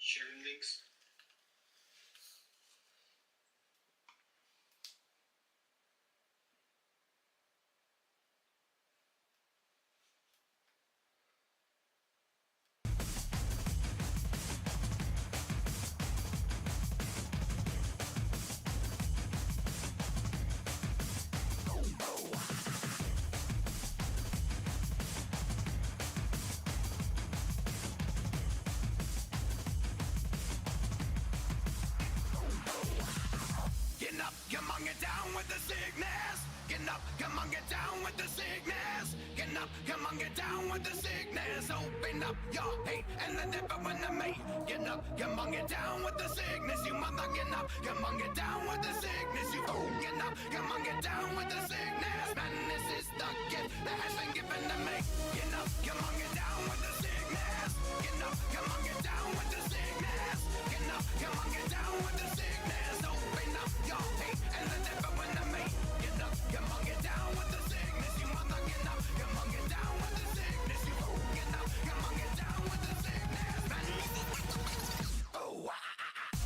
Sharing links. Get up, come on, get down with the sickness. Get up, come on, get down with the sickness. Get up, come on, get down with the sickness. Open up your hate and the devil when I made. Get up, come on, get down with the sickness. You mother, get up, come on, get down with the sickness. You get up, come on, get down with the sickness. Madness is the gift that has been given to me. Get up, come on, get down with the sickness. Get up, come on, get down with the sickness. Get up, come on, get down with the sickness. Open up your hate and the devil when I made. Get up, come on, get down with the sickness. You mother, get up, come on, get down with the sickness. You get up, come on, get down with the sickness. Oh, get up,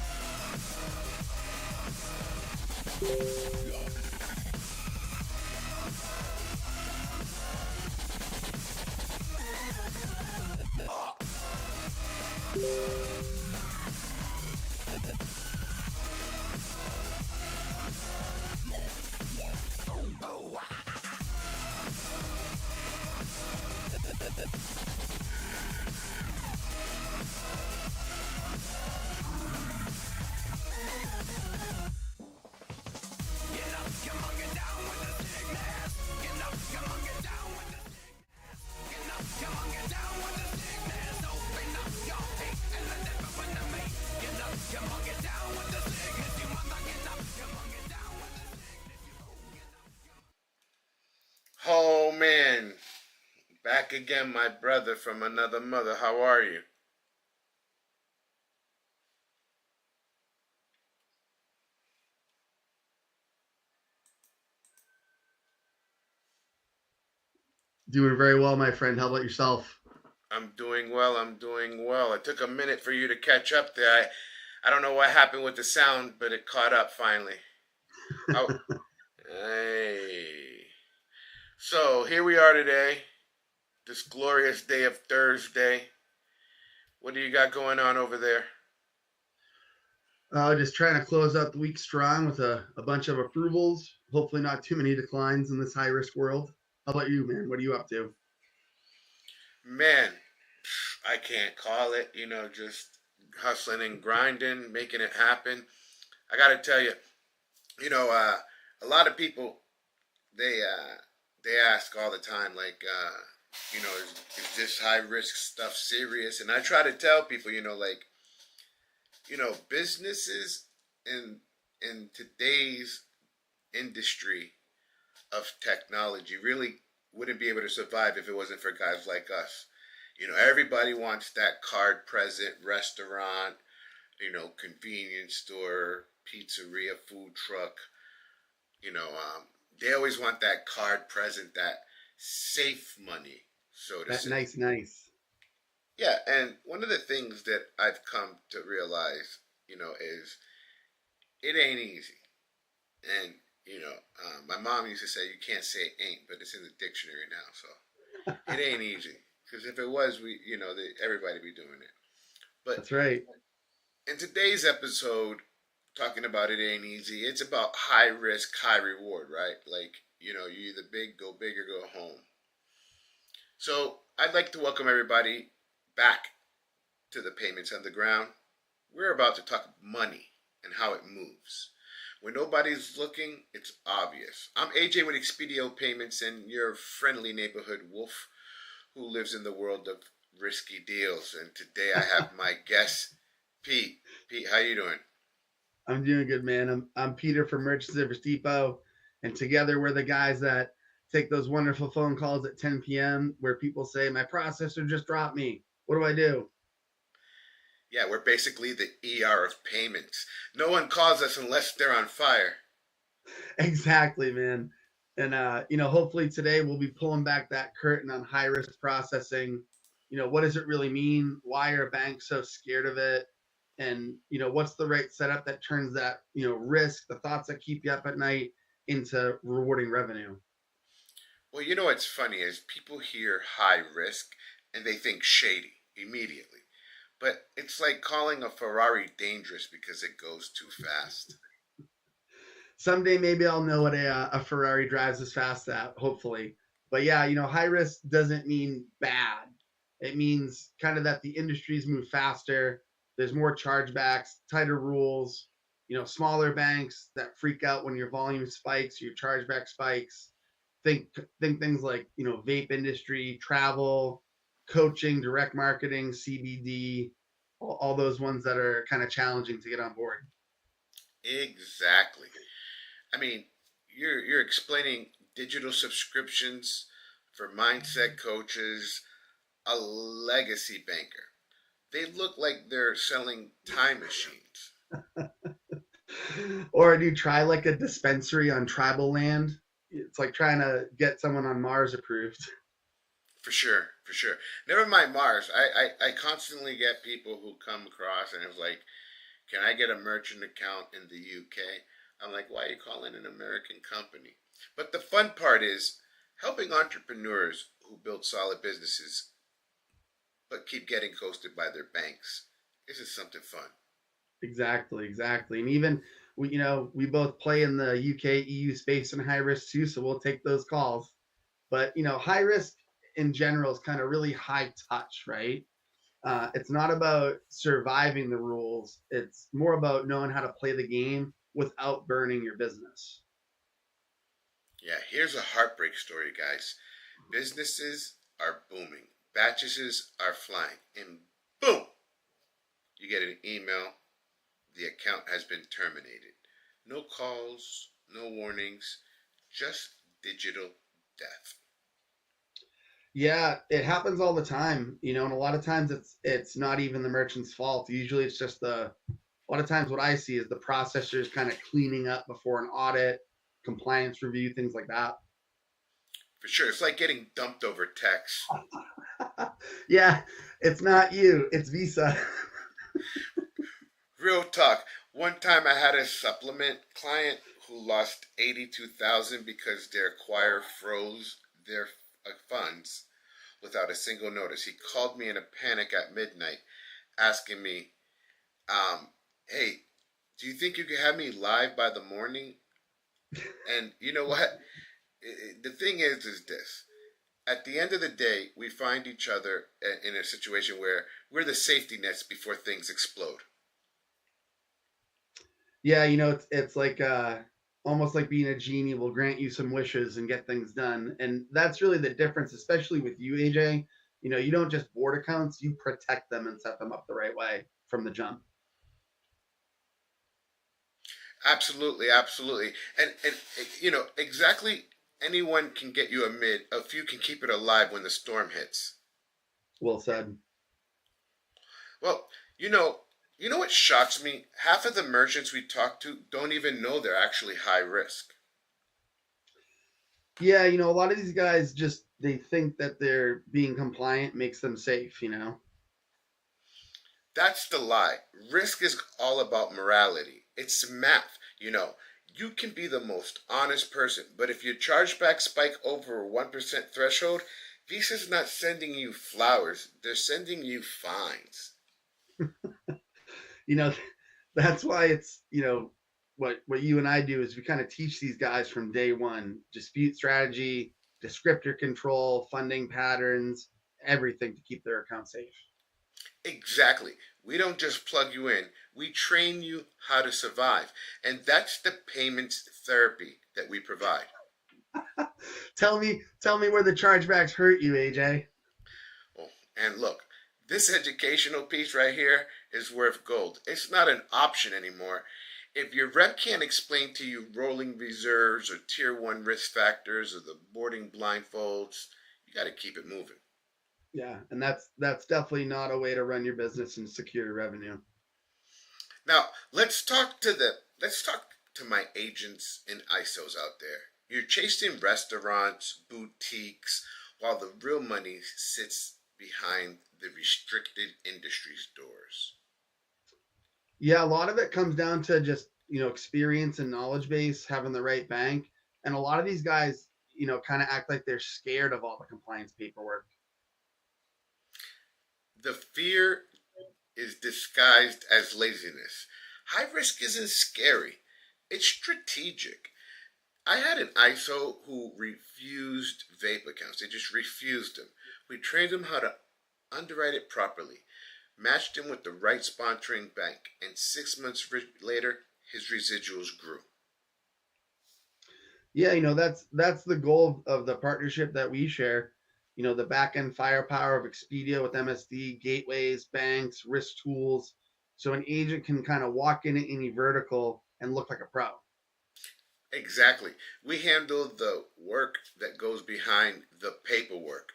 come on, get down with the sickness. Get up, come on, get down with the sickness. Get up, come on, get down with the sickness. Open up your hate and the devil when I made. Get up, come on, get down with the sickness. You mother, get up, come on, get down with the sickness. You get up, come on. Oh man, back again, my brother from another mother. How are you? Doing very well, my friend. How about yourself? I'm doing well. I'm doing well. It took a minute for you to catch up there. I don't know what happened with the sound, but it caught up finally. Oh, hey. So here we are today, this glorious day of Thursday. What do you got going on over there? Just trying to close out the week strong with a bunch of approvals. Hopefully, not too many declines in this high risk world. How about you, man? What are you up to? Man, I can't call it, just hustling and grinding, making it happen. I got to tell you, a lot of people, they ask all the time, like, is this high risk stuff serious? And I try to tell people, like, businesses in today's industry of technology really wouldn't be able to survive if it wasn't for guys like us. Everybody wants that card present restaurant, convenience store, pizzeria, food truck. They always want that card present, that safe money, so to That say. nice. Yeah, and one of the things that I've come to realize, is it ain't easy. And, my mom used to say, you can't say ain't, but it's in the dictionary now, so it ain't easy. Because if it was, everybody be doing it. But That's right. in today's episode, talking about it ain't easy, it's about high risk, high reward, right? Like, you either go big or go home. So I'd like to welcome everybody back to the Payments Underground. We're about to talk money and how it moves. When nobody's looking, it's obvious. I'm AJ with Expedio Payments and your friendly neighborhood wolf who lives in the world of risky deals. And today I have my guest, Pete. Pete, how you doing? I'm doing good, man. I'm Peter from Merchant Service Depot, and together we're the guys that take those wonderful phone calls at 10 p.m. where people say, "My processor just dropped me. What do I do?" Yeah, we're basically the ER of payments. No one calls us unless they're on fire. Exactly, man. And hopefully today we'll be pulling back that curtain on high risk processing. What does it really mean? Why are banks so scared of it? and what's the right setup that turns that risk, the thoughts that keep you up at night, into rewarding revenue. Well, you know what's funny is people hear high risk and they think shady immediately. But it's like calling a Ferrari dangerous because it goes too fast. Someday maybe I'll know what a Ferrari drives as fast at, hopefully. But yeah, high risk doesn't mean bad. It means kind of that the industries move faster. There's more chargebacks, tighter rules, smaller banks that freak out when your volume spikes, your chargeback spikes. Think think things like, vape industry, travel, coaching, direct marketing, CBD, all those ones that are kind of challenging to get on board. Exactly. I mean, you're explaining digital subscriptions for mindset coaches, a legacy banker. They look like they're selling time machines. Or do you try like a dispensary on tribal land? It's like trying to get someone on Mars approved. For sure, for sure. Never mind Mars. I constantly get people who come across and it's like, can I get a merchant account in the UK? I'm like, why are you calling an American company? But the fun part is helping entrepreneurs who build solid businesses but keep getting ghosted by their banks. This is something fun. Exactly, exactly. And even we both play in the UK EU space and high risk too, so we'll take those calls. But high risk in general is kind of really high touch, right? It's not about surviving the rules. It's more about knowing how to play the game without burning your business. Yeah, here's a heartbreak story, guys. Businesses are booming, batches are flying, and boom, you get an email. The account has been terminated. No calls, no warnings, just digital death. Yeah, it happens all the time, and a lot of times it's not even the merchant's fault. Usually it's just a lot of times what I see is the processors kind of cleaning up before an audit, compliance review, things like that. For sure, it's like getting dumped over text. Yeah, it's not you, it's Visa. Real talk. One time I had a supplement client who lost 82,000 because their acquirer froze their funds without a single notice. He called me in a panic at midnight asking me, hey, do you think you could have me live by the morning? And you know what? The thing is this. At the end of the day, we find each other in a situation where we're the safety nets before things explode. Yeah, it's like almost like being a genie will grant you some wishes and get things done. And that's really the difference, especially with you, AJ. You don't just board accounts, you protect them and set them up the right way from the jump. Absolutely, absolutely. And exactly anyone can get you a mid. A few can keep it alive when the storm hits. Well said. Well, you know what shocks me? Half of the merchants we talk to don't even know they're actually high risk. Yeah, a lot of these guys just they think that they're being compliant makes them safe. That's the lie. Risk is all about morality. It's math. You can be the most honest person, but if your chargeback spike over a 1% threshold, Visa's not sending you flowers. They're sending you fines. You know, that's why it's, what you and I do is we kind of teach these guys from day one: dispute strategy, descriptor control, funding patterns, everything to keep their account safe. Exactly. We don't just plug you in. We train you how to survive. And that's the payments therapy that we provide. Tell me where the chargebacks hurt you, AJ. Oh, and look, this educational piece right here is worth gold. It's not an option anymore. If your rep can't explain to you rolling reserves or tier one risk factors or the boarding blindfolds, you got to keep it moving. Yeah, and that's definitely not a way to run your business and secure your revenue. Now, let's talk to my agents and ISOs out there. You're chasing restaurants, boutiques, while the real money sits behind the restricted industry's doors. Yeah, a lot of it comes down to just, experience and knowledge base, having the right bank. And a lot of these guys, kind of act like they're scared of all the compliance paperwork. The fear is disguised as laziness. High risk isn't scary, it's strategic. I had an ISO who refused vape accounts. They just refused them. We trained him how to underwrite it properly, matched him with the right sponsoring bank, and 6 months later, his residuals grew. Yeah, that's the goal of the partnership that we share. The back end firepower of Expedia with MSD, gateways, banks, risk tools. So an agent can kind of walk in any vertical and look like a pro. Exactly. We handle the work that goes behind the paperwork.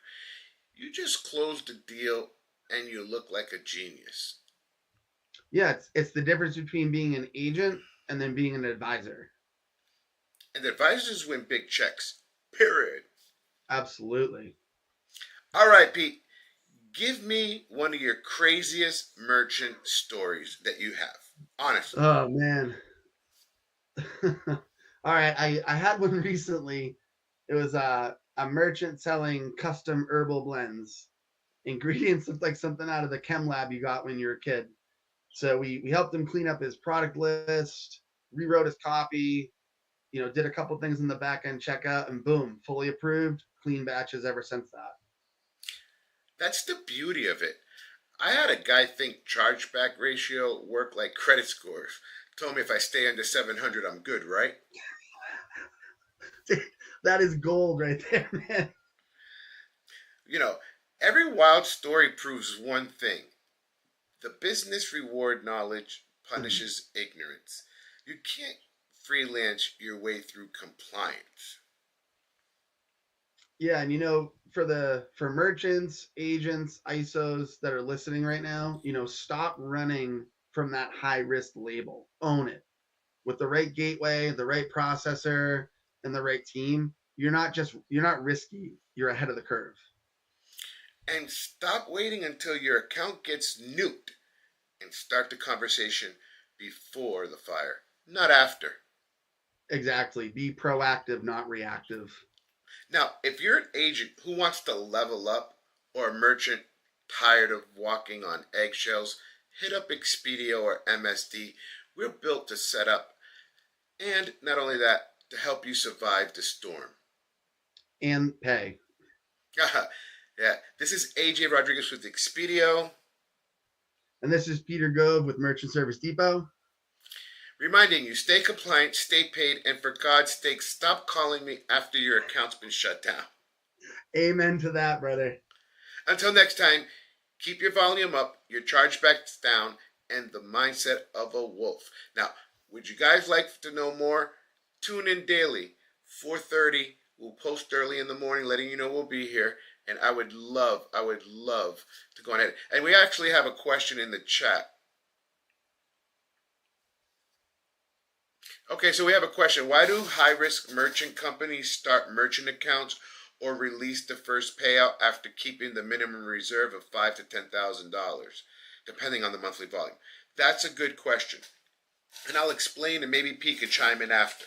You just close the deal and you look like a genius. Yeah, it's the difference between being an agent and then being an advisor. And advisors win big checks. Period. Absolutely. All right, Pete. Give me one of your craziest merchant stories that you have. Honestly. Oh man. All right, I had one recently. It was a merchant selling custom herbal blends. Ingredients looked like something out of the chem lab you got when you were a kid. So we helped him clean up his product list, rewrote his copy, did a couple things in the back end checkout, and boom, fully approved, clean batches ever since that. That's the beauty of it. I had a guy think chargeback ratio worked like credit scores. Told me if I stay under 700, I'm good, right? That is gold right there, man. You know, every wild story proves one thing: the business reward knowledge punishes ignorance. You can't freelance your way through compliance. Yeah, and for merchants, agents, ISOs that are listening right now, stop running from that high risk label. Own it. With the right gateway, the right processor, and the right team, you're not risky. You're ahead of the curve. And stop waiting until your account gets nuked and start the conversation before the fire, not after. Exactly. Be proactive, not reactive. Now, if you're an agent who wants to level up or a merchant tired of walking on eggshells, hit up Expedia or MSD. We're built to set up, and not only that, to help you survive the storm. And pay. Yeah, this is AJ Rodriguez with Expedio, And this is Peter Gove with Merchant Service Depot. reminding you stay compliant, stay paid, and for God's sake, stop calling me after your account's been shut down. Amen to that, brother. Until next time, keep your volume up, your chargebacks down, and the mindset of a wolf. Now, would you guys like to know more? Tune in daily, 4:30. We'll post early in the morning, letting you know we'll be here. And I would love to go ahead. And we actually have a question in the chat. Okay, so we have a question. Why do high-risk merchant companies start merchant accounts or release the first payout after keeping the minimum reserve of $5,000 to $10,000, depending on the monthly volume? That's a good question, and I'll explain, and maybe Pete could chime in after.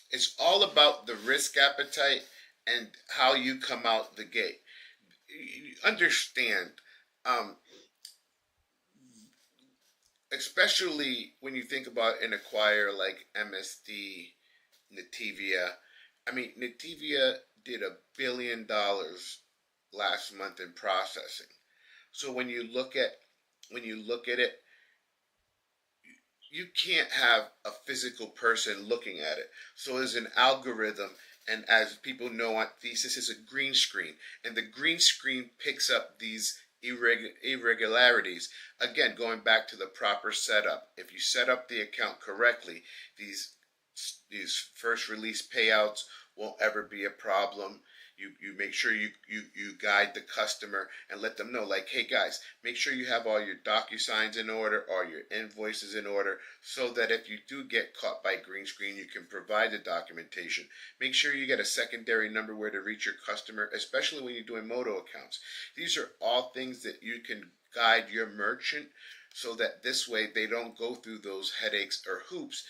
It's all about the risk appetite and how you come out the gate. You understand, um, especially when you think about an acquirer like MSD, Nativia. I mean, Nativia did $1 billion last month in processing. So when you look at it, you can't have a physical person looking at it. So there's an algorithm, and as people know on Thesis, is a green screen, and the green screen picks up these irregularities. Again, going back to the proper setup. If you set up the account correctly, these first release payouts won't ever be a problem. You make sure you guide the customer and let them know, like, hey guys, make sure you have all your DocuSigns in order, all your invoices in order, so that if you do get caught by green screen, you can provide the documentation. Make sure you get a secondary number where to reach your customer, especially when you're doing moto accounts. These are all things that you can guide your merchant so that this way they don't go through those headaches or hoops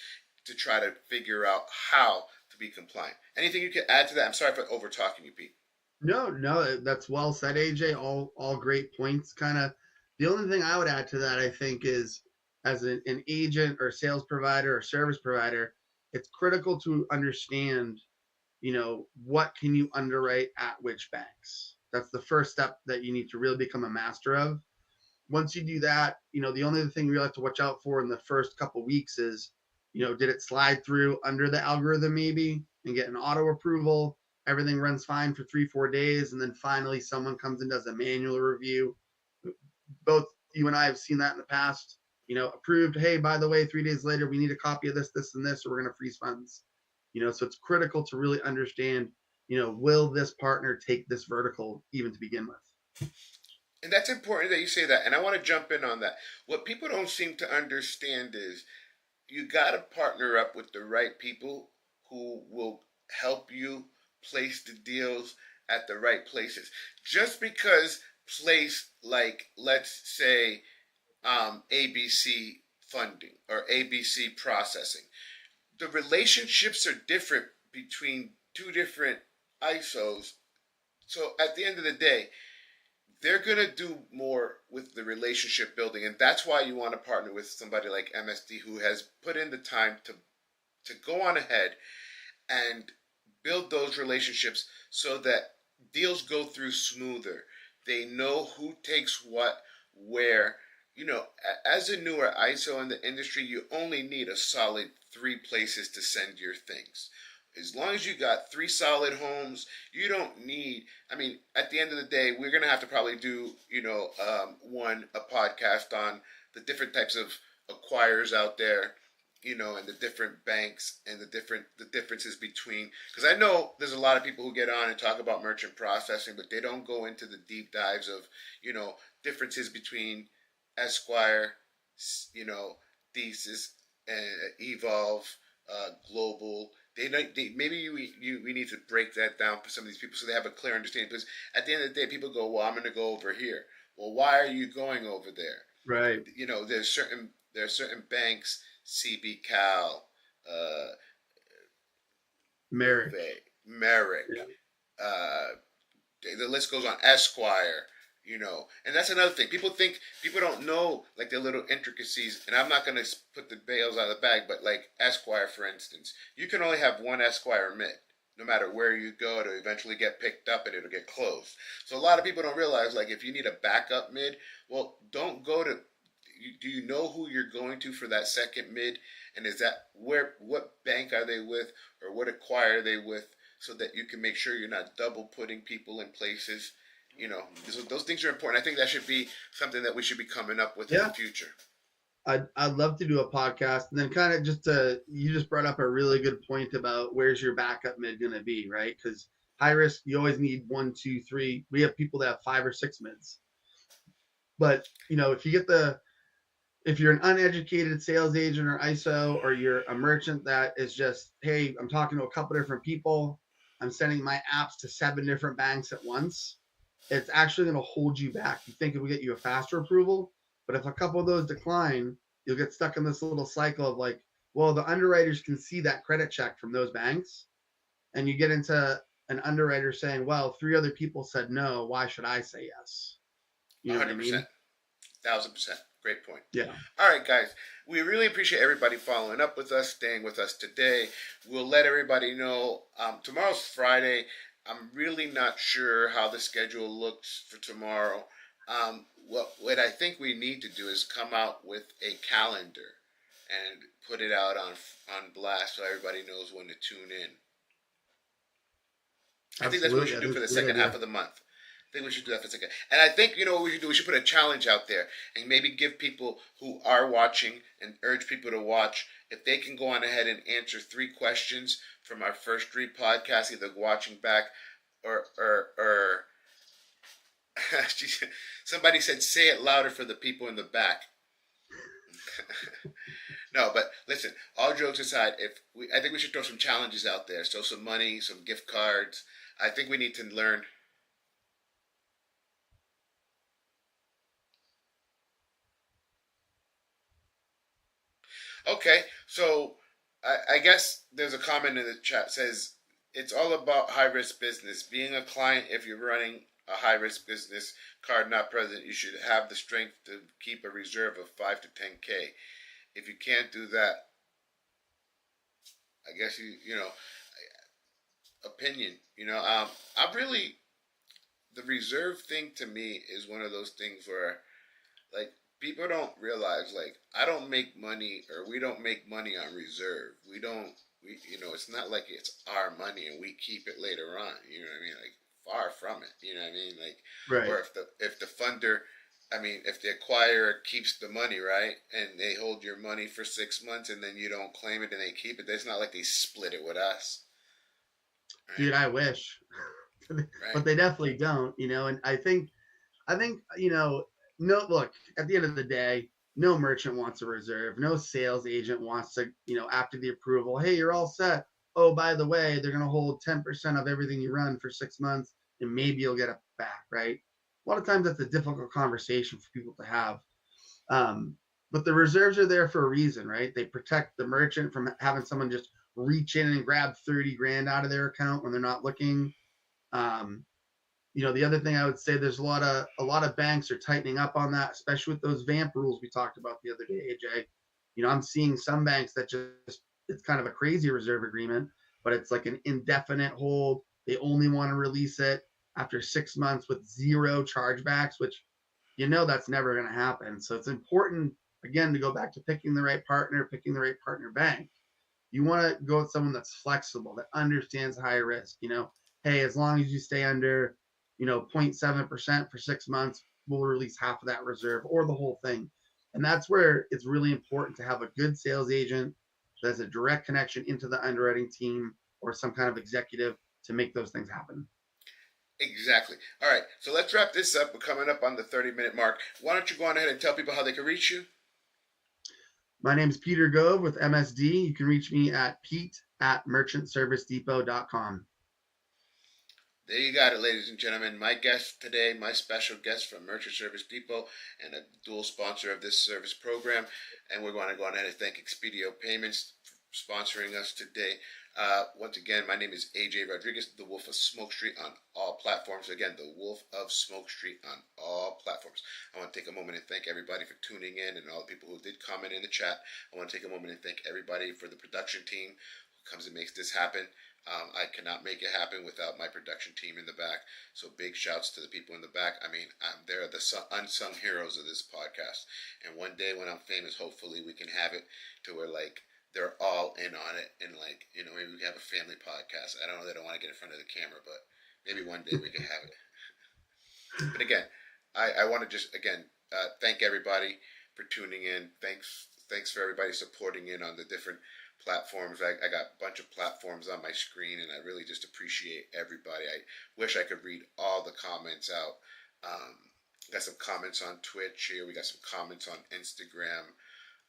to try to figure out how to be compliant. Anything you can add to that? I'm sorry for over talking you, Pete. No, that's well said, AJ. All great points. Kind of the only thing I would add to that, I think, is as an agent or sales provider or service provider, it's critical to understand, what can you underwrite at which banks. That's the first step that you need to really become a master of. Once you do that, the only other thing you really have to watch out for in the first couple weeks is, did it slide through under the algorithm maybe and get an auto approval? Everything runs fine for 3-4 days, and then finally someone comes and does a manual review. Both you and I have seen that in the past. Approved. Hey, by the way, 3 days later, we need a copy of this, this, and this, or we're going to freeze funds. So it's critical to really understand, will this partner take this vertical even to begin with? And that's important that you say that. And I want to jump in on that. What people don't seem to understand is you got to partner up with the right people who will help you place the deals at the right places. Just because place like, let's say, ABC funding or ABC processing, the relationships are different between two different ISOs. So at the end of the day, they're going to do more with the relationship building. And that's why you want to partner with somebody like MSD, who has put in the time to go on ahead and build those relationships so that deals go through smoother. They know who takes what, where. As a newer ISO in the industry, you only need a solid 3 places to send your things. As long as you got 3 solid homes, you don't need, at the end of the day, we're going to have to probably do, a podcast on the different types of acquirers out there, and the different banks and the differences between, because I know there's a lot of people who get on and talk about merchant processing, but they don't go into the deep dives of, differences between Esquire, Thesis, Evolve, Global. Maybe we need to break that down for some of these people so they have a clear understanding. Because at the end of the day, people go, "Well, I'm going to go over here." Well, why are you going over there? Right. There are certain banks, CB Cal, Merrick. Yeah. The list goes on. Esquire. And that's another thing. People don't know like the little intricacies, and I'm not going to put the bales out of the bag, but like Esquire, for instance, you can only have one Esquire mid, no matter where you go, to eventually get picked up and it'll get closed. So a lot of people don't realize, like, if you need a backup mid, well, don't go to, do you know who you're going to for that second mid? And is that what bank are they with, or what acquire are they with, so that you can make sure you're not double putting people in places. Those things are important. I think that should be something that we should be coming up with in the future. I'd love to do a podcast, and then kind of you just brought up a really good point about where's your backup mid going to be, right? Because high risk, you always need 1, 2, 3. We have people that have 5 or 6 mids. But if you're an uneducated sales agent or ISO, or you're a merchant that is just, hey, I'm talking to a couple different people, I'm sending my apps to 7 different banks at once, it's actually going to hold you back. You think it will get you a faster approval, but if a couple of those decline, you'll get stuck in this little cycle of like, well, the underwriters can see that credit check from those banks, and you get into an underwriter saying, well, 3 other people said no, why should I say yes? 100%. What I mean? 1,000%. Great point. Yeah. All right, guys. We really appreciate everybody following up with us, staying with us today. We'll let everybody know tomorrow's Friday. I'm really not sure how the schedule looks for tomorrow. What I think we need to do is come out with a calendar and put it out on blast so everybody knows when to tune in. I think that's what we should do for the second half of the month. I think we should do that for a second. And I think, what we should do, we should put a challenge out there and maybe give people who are watching and urge people to watch, if they can go on ahead and answer 3 questions from our first 3 podcasts, either watching back or somebody said, say it louder for the people in the back. No, but listen, all jokes aside, I think we should throw some challenges out there. So some money, some gift cards. I think we need to learn. Okay, so I guess there's a comment in the chat says it's all about high risk business. Being a client, if you're running a high risk business, card not present, you should have the strength to keep a reserve of 5 to 10K. If you can't do that, I guess you know opinion. I'm really the reserve thing to me is one of those things where like people don't realize like I don't make money or we don't make money on reserve. We don't it's not like it's our money and we keep it later on. You know what I mean? Like far from it. You know what I mean? Like Right. or if the funder if the acquirer keeps the money, right, and they hold your money for 6 months and then you don't claim it and they keep it, it's not like they split it with us, right? Dude, I wish. Right? But they definitely don't, and I think, no, look, at the end of the day, no merchant wants a reserve. No sales agent wants to, after the approval, hey, you're all set. Oh, by the way, they're going to hold 10% of everything you run for 6 months and maybe you'll get it back, right? A lot of times that's a difficult conversation for people to have. Um, but the reserves are there for a reason, right? They protect the merchant from having someone just reach in and grab 30 grand out of their account when they're not looking. Um, the other thing I would say, there's a lot of banks are tightening up on that, especially with those VAMP rules we talked about the other day, AJ. I'm seeing some banks that just it's kind of a crazy reserve agreement, but it's like an indefinite hold. They only want to release it after 6 months with zero chargebacks, which that's never going to happen. So it's important again to go back to picking the right partner, picking the right partner bank. You want to go with someone that's flexible, that understands high risk. Hey, as long as you stay under 0.7% for 6 months, we'll release half of that reserve or the whole thing. And that's where it's really important to have a good sales agent that has a direct connection into the underwriting team or some kind of executive to make those things happen. Exactly. All right, so let's wrap this up. We're coming up on the 30-minute mark. Why don't you go on ahead and tell people how they can reach you? My name is Peter Gove with MSD. You can reach me at pete@merchantservicedepot.com. There you got it, ladies and gentlemen. My guest today, my special guest from Merchant Service Depot and a dual sponsor of this service program. And we're going to go on ahead and thank Expedio Payments for sponsoring us today. Once again, my name is AJ Rodriguez, the Wolf of Smoke Street on all platforms. Again, the Wolf of Smoke Street on all platforms. I want to take a moment and thank everybody for tuning in and all the people who did comment in the chat. I want to take a moment and thank everybody for the production team who comes and makes this happen. I cannot make it happen without my production team in the back. So big shouts to the people in the back. I mean, they're the unsung heroes of this podcast. And one day when I'm famous, hopefully we can have it to where like they're all in on it, and like maybe we can have a family podcast. I don't know, they don't want to get in front of the camera, but maybe one day we can have it. But again, I want to just again thank everybody for tuning in. Thanks for everybody supporting in on the different platforms. I got a bunch of platforms on my screen, and I really just appreciate everybody. I wish I could read all the comments out. Got some comments on Twitch here. We got some comments on Instagram.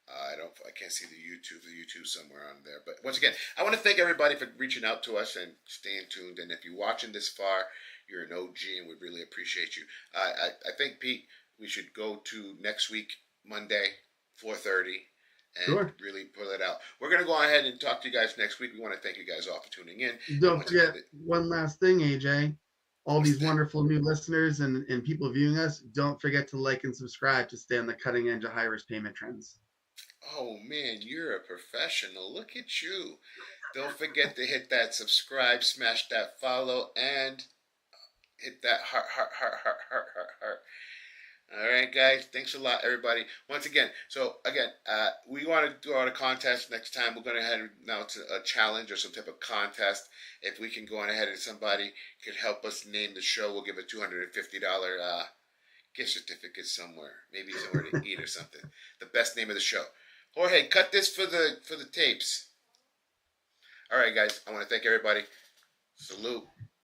I can't see the YouTube somewhere on there. But once again, I want to thank everybody for reaching out to us and staying tuned. And if you're watching this far, you're an OG, and we really appreciate you. I think, Pete, we should go to next week, Monday, 4:30. And Sure. really pull it out. We're going to go ahead and talk to you guys next week. We want to thank you guys all for tuning in. Don't forget one last thing, AJ. All these that? wonderful new listeners and people viewing us, don't forget to like and subscribe to stay on the cutting edge of high risk payment trends. Oh, man, you're a professional. Look at you. Don't forget to hit that subscribe, smash that follow, and hit that heart. All right, guys. Thanks a lot, everybody. Once again, we want to do a contest next time. We're going to head now to a challenge or some type of contest. If we can go on ahead and somebody could help us name the show, we'll give a $250 gift certificate somewhere. Maybe somewhere to eat or something. The best name of the show. Jorge, cut this for the tapes. All right, guys. I want to thank everybody. Salute.